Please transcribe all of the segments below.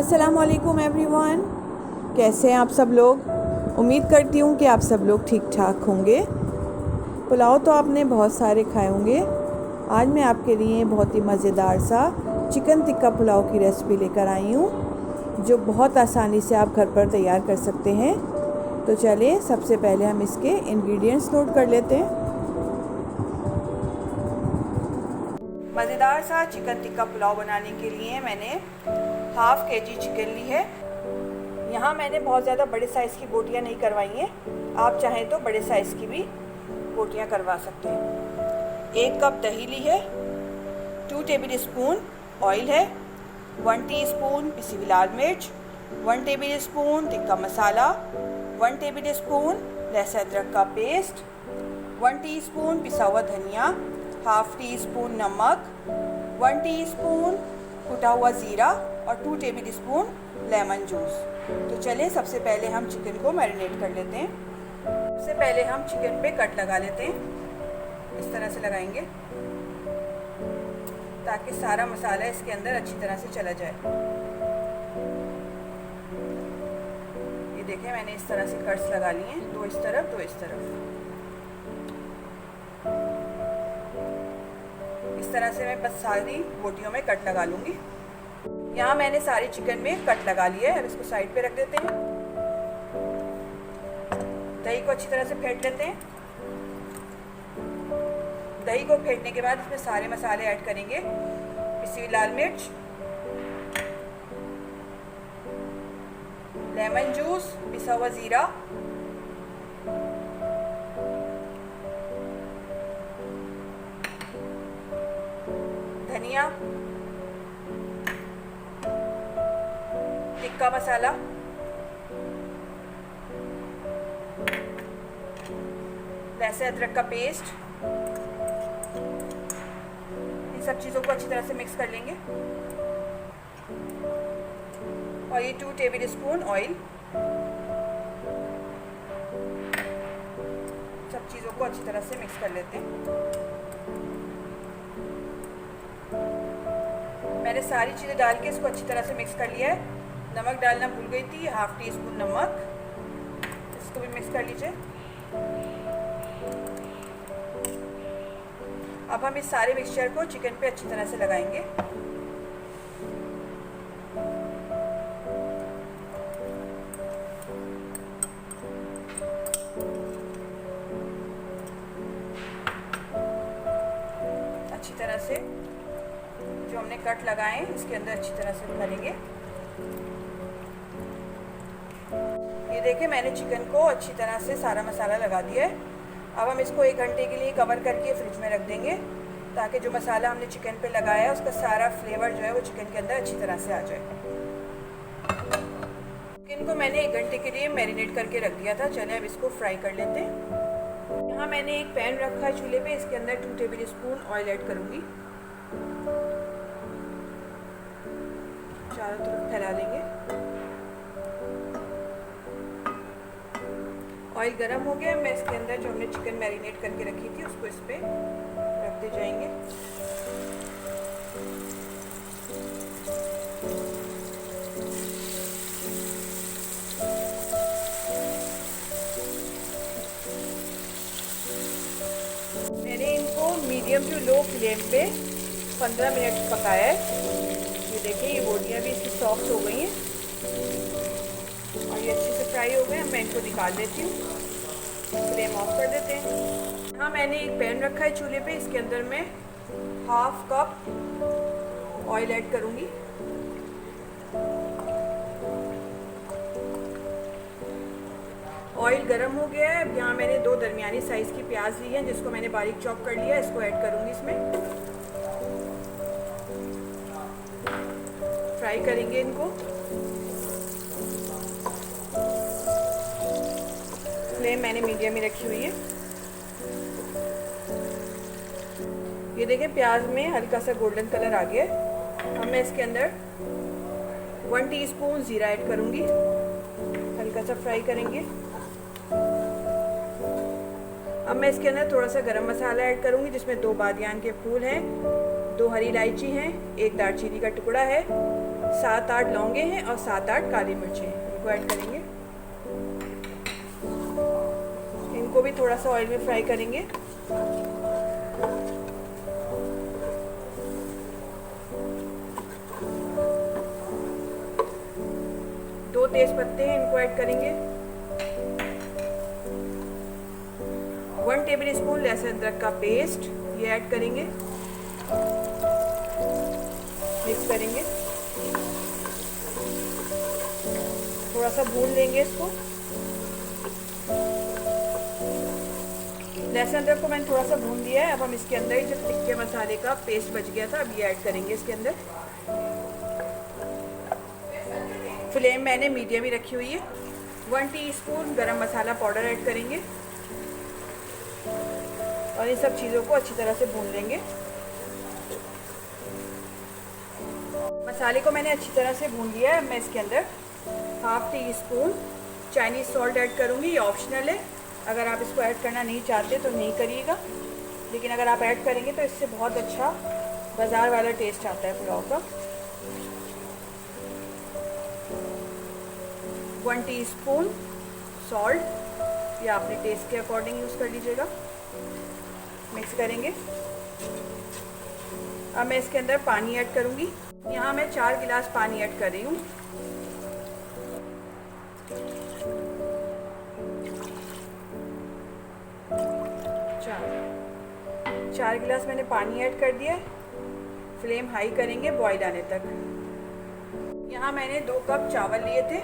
अस्सलामुअलैकुम एवरीवन, कैसे हैं आप सब लोग। उम्मीद करती हूँ कि आप सब लोग ठीक ठाक होंगे। पुलाव तो आपने बहुत सारे खाए होंगे। आज मैं आपके लिए बहुत ही मज़ेदार सा चिकन टिक्का पुलाव की रेसिपी लेकर आई हूँ, जो बहुत आसानी से आप घर पर तैयार कर सकते हैं। तो चलिए सबसे पहले हम इसके इंग्रेडिएंट्स नोट कर लेते हैं। मज़ेदार सा चिकन टिक्का पुलाव बनाने के लिए मैंने हाफ़ केजी चिकन ली है। यहाँ मैंने बहुत ज़्यादा बड़े साइज़ की बोटियाँ नहीं करवाई हैं, आप चाहें तो बड़े साइज़ की भी बोटियाँ करवा सकते हैं। 1 कप दही ली है, 2 टेबल स्पून ऑयल है, 1 टीस्पून पिसी हुई लाल मिर्च, 1 table spoon tikka masala, 1 table spoon लहसुन अदरक का पेस्ट, 1 टीस्पून पिसा हुआ धनिया, हाफ़ टी स्पून नमक, 1 टीस्पून कुटा हुआ ज़ीरा और 2 टेबल स्पून लेमन जूस। तो चलिए सबसे पहले हम चिकन को मैरिनेट कर लेते हैं। सबसे पहले हम चिकन पे कट लगा लेते हैं। इस तरह से लगाएंगे ताकि सारा मसाला इसके अंदर अच्छी तरह से चला जाए। ये देखें, मैंने इस तरह से कट्स लगा लिए हैं, 2 इस तरफ 2 इस तरफ। इस तरह से मैं बस सारी बोटियों में कट लगा लूँगी। यहाँ मैंने सारी चिकन में कट लगा लिया है। अब इसको साइड पे रख देते हैं। दही को अच्छी तरह से फेंट लेते हैं। दही को फेंटने के बाद इसमें सारे मसाले ऐड करेंगे। पिसी हुई लाल मिर्च, लेमन जूस, पिसा हुआ ज़ीरा, धनिया, टिक्का मसाला, लहसुन अदरक का पेस्ट। इन सब चीज़ों को अच्छी तरह से मिक्स कर लेंगे। और ये 2 टेबल स्पून ऑयल। सब चीज़ों को अच्छी तरह से मिक्स कर लेते हैं। मैंने सारी चीज़ें डाल के इसको अच्छी तरह से मिक्स कर लिया है। नमक डालना भूल गई थी, हाफ़ टी स्पून नमक, इसको भी मिक्स कर लीजिए। अब हम इस सारे मिक्सचर को चिकन पे अच्छी तरह से लगाएंगे। अच्छी तरह से जो हमने कट लगाए हैं इसके अंदर अच्छी तरह से भरेंगे। ये देखिए, मैंने चिकन को अच्छी तरह से सारा मसाला लगा दिया है। अब हम इसको 1 घंटे के लिए कवर करके फ्रिज में रख देंगे, ताकि जो मसाला हमने चिकन पे लगाया है उसका सारा फ्लेवर जो है वो चिकन के अंदर अच्छी तरह से आ जाए। चिकन को मैंने 1 घंटे के लिए मैरिनेट करके रख दिया था। चलिए अब इसको फ्राई कर लेते हैं। यहाँ मैंने एक पैन रखा है चूल्हे पे, इसके अंदर 2 टेबल स्पून ऑयल ऐड करूँगी। चारों तरफ फैला लेंगे। ऑयल गरम हो गया। मैं इसके अंदर जो हमने चिकन मैरिनेट करके रखी थी उसको इस पे रखते जाएंगे। मैंने इनको मीडियम टू लो फ्लेम पे 15 मिनट पकाया है। ये देखिए, ये बोटियाँ भी इसकी सॉफ्ट हो गई हैं और ये अच्छे से फ्राई हो गए। मैं इनको निकाल देती हूँ। फ्लेम ऑफ कर देते हैं। यहाँ मैंने एक पैन रखा है चूल्हे पे, इसके अंदर मैं हाफ़ कप ऑयल ऐड करूँगी। ऑयल गरम हो गया है। अब यहाँ मैंने 2 दरमियानी साइज़ की प्याज ली है, जिसको मैंने बारीक चॉप कर लिया है। इसको ऐड करूँगी इसमें। फ्राई करेंगे इनको। फ्लेम मैंने मीडियम में रखी हुई है। ये देखिए, प्याज में हल्का सा गोल्डन कलर आ गया है। अब मैं इसके अंदर 1 टीस्पून ज़ीरा ऐड करूँगी। हल्का सा फ्राई करेंगे। अब मैं इसके अंदर थोड़ा सा गरम मसाला ऐड करूँगी, जिसमें 2 बादियान के फूल हैं, 2 हरी इलायची हैं, 1 दालचीनी का टुकड़ा है, 7-8 लौंगे हैं और 7-8 काली मिर्चें हैं, इनको ऐड करेंगे। इनको भी थोड़ा सा ऑयल में फ्राई करेंगे। दो तेज पत्ते हैं, इनको ऐड करेंगे। 1 टेबल स्पून लहसुन अदरक का पेस्ट ये ऐड करेंगे, मिक्स करेंगे, थोड़ा सा भून लेंगे इसको। लहसुन अदरक को मैंने थोड़ा सा भून दिया है। अब हम इसके अंदर जो टिक्के मसाले का पेस्ट बच गया था, अब ये ऐड करेंगे इसके अंदर। फ्लेम मैंने मीडियम ही रखी हुई है। 1 टीस्पून गरम मसाला पाउडर ऐड करेंगे और इन सब चीज़ों को अच्छी तरह से भून लेंगे। मसाले को मैंने अच्छी तरह से भून लिया है। मैं इसके अंदर 1/2 टीस्पून चाइनीज़ सॉल्ट ऐड करूँगी। ये ऑप्शनल है, अगर आप इसको ऐड करना नहीं चाहते तो नहीं करिएगा, लेकिन अगर आप ऐड करेंगे तो इससे बहुत अच्छा बाज़ार वाला टेस्ट आता है पुलाव का। 1 टीस्पून सॉल्ट, या अपने टेस्ट के अकॉर्डिंग यूज़ कर लीजिएगा। मिक्स करेंगे। अब मैं इसके अंदर पानी ऐड करूँगी। यहाँ मैं 4 गिलास पानी ऐड कर रही हूँ। चार गिलास मैंने पानी ऐड कर दिया। फ्लेम हाई करेंगे बॉईल आने तक। यहाँ मैंने 2 कप चावल लिए थे,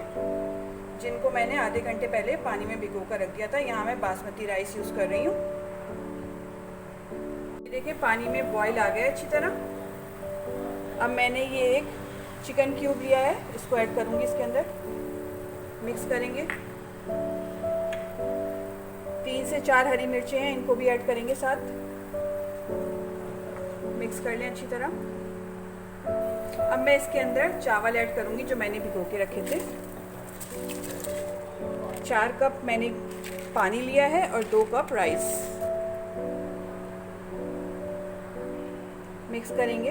जिनको मैंने आधे घंटे पहले पानी में भिगो कर रख दिया था। यहाँ मैं बासमती राइस यूज़ कर रही हूँ। देखिए पानी में बॉईल आ गया अच्छी तरह। अब मैंने ये एक चिकन क्यूब लिया है, इसको ऐड करूँगी इसके अंदर। मिक्स करेंगे। 3 से 4 हरी मिर्चें हैं, इनको भी ऐड करेंगे साथ। मिक्स कर लें अच्छी तरह। अब मैं इसके अंदर चावल ऐड करूँगी जो मैंने भिगो के रखे थे। 4 कप मैंने पानी लिया है और 2 कप राइस। मिक्स करेंगे।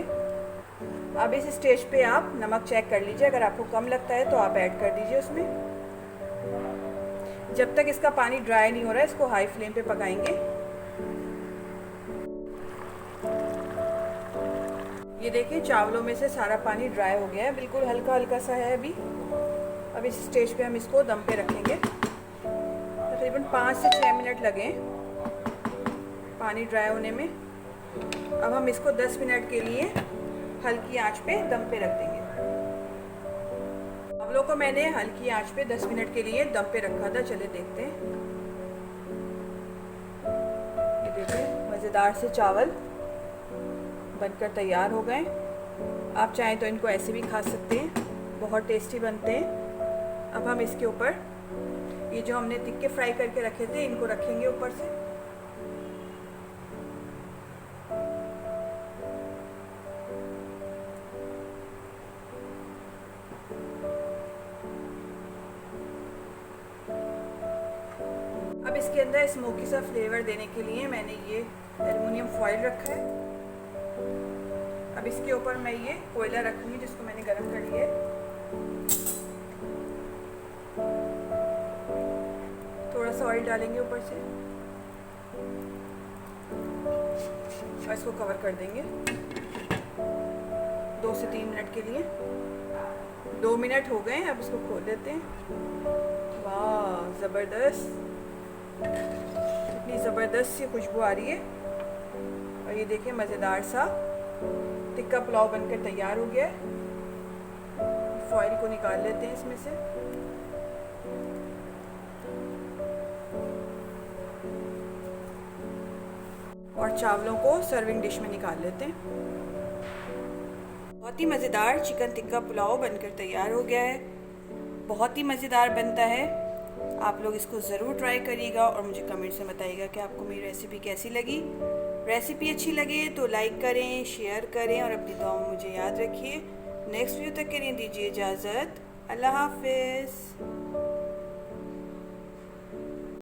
अब इस स्टेज पे आप नमक चेक कर लीजिए, अगर आपको कम लगता है तो आप ऐड कर दीजिए उसमें। जब तक इसका पानी ड्राई नहीं हो रहा है, इसको हाई फ्लेम पे पकाएंगे। ये देखिए चावलों में से सारा पानी ड्राई हो गया है, बिल्कुल हल्का हल्का सा है अभी। अब इस स्टेज पे हम इसको दम पे रखेंगे। तकरीबन 5 से 6 मिनट लगे पानी ड्राई होने में। अब हम इसको 10 मिनट के लिए हल्की आंच पे दम पे रख देंगे। चावलों को मैंने हल्की आंच पे 10 मिनट के लिए दम पे रखा था। चले देखते हैं। ये देखिए मज़ेदार से चावल बनकर तैयार हो गए। आप चाहें तो इनको ऐसे भी खा सकते हैं, बहुत टेस्टी बनते हैं। अब हम इसके ऊपर ये जो हमने टिक्के फ्राई करके रखे थे, इनको रखेंगे ऊपर से। अब इसके अंदर स्मोकी सा फ्लेवर देने के लिए मैंने ये एल्युमिनियम फॉइल रखा है। अब इसके ऊपर मैं ये कोयला रखूंगी जिसको मैंने गरम कर लिया है। थोड़ा सा ऑयल डालेंगे ऊपर से और इसको कवर कर देंगे 2 से 3 मिनट के लिए। 2 मिनट हो गए हैं, अब इसको खोल देते हैं। वाह ज़बरदस्त, इतनी ज़बरदस्त सी खुशबू आ रही है। और ये देखिए मज़ेदार सा टिक्का पुलाव बनकर तैयार हो गया है। फॉइल को निकाल लेते हैं इसमें से। और चावलों को सर्विंग डिश में निकाल लेते हैं। बहुत ही मज़ेदार चिकन टिक्का पुलाव बनकर तैयार हो गया है। बहुत ही मज़ेदार बनता है। आप लोग इसको ज़रूर ट्राई करिएगा और मुझे कमेंट से बताइएगा कि आपको मेरी रेसिपी कैसी लगी। रेसिपी अच्छी लगे तो लाइक करें, शेयर करें और अपनी दुआओं में मुझे याद रखिए। नेक्स्ट वीडियो तक के लिए दीजिए इजाज़त। अल्लाह हाफिज़।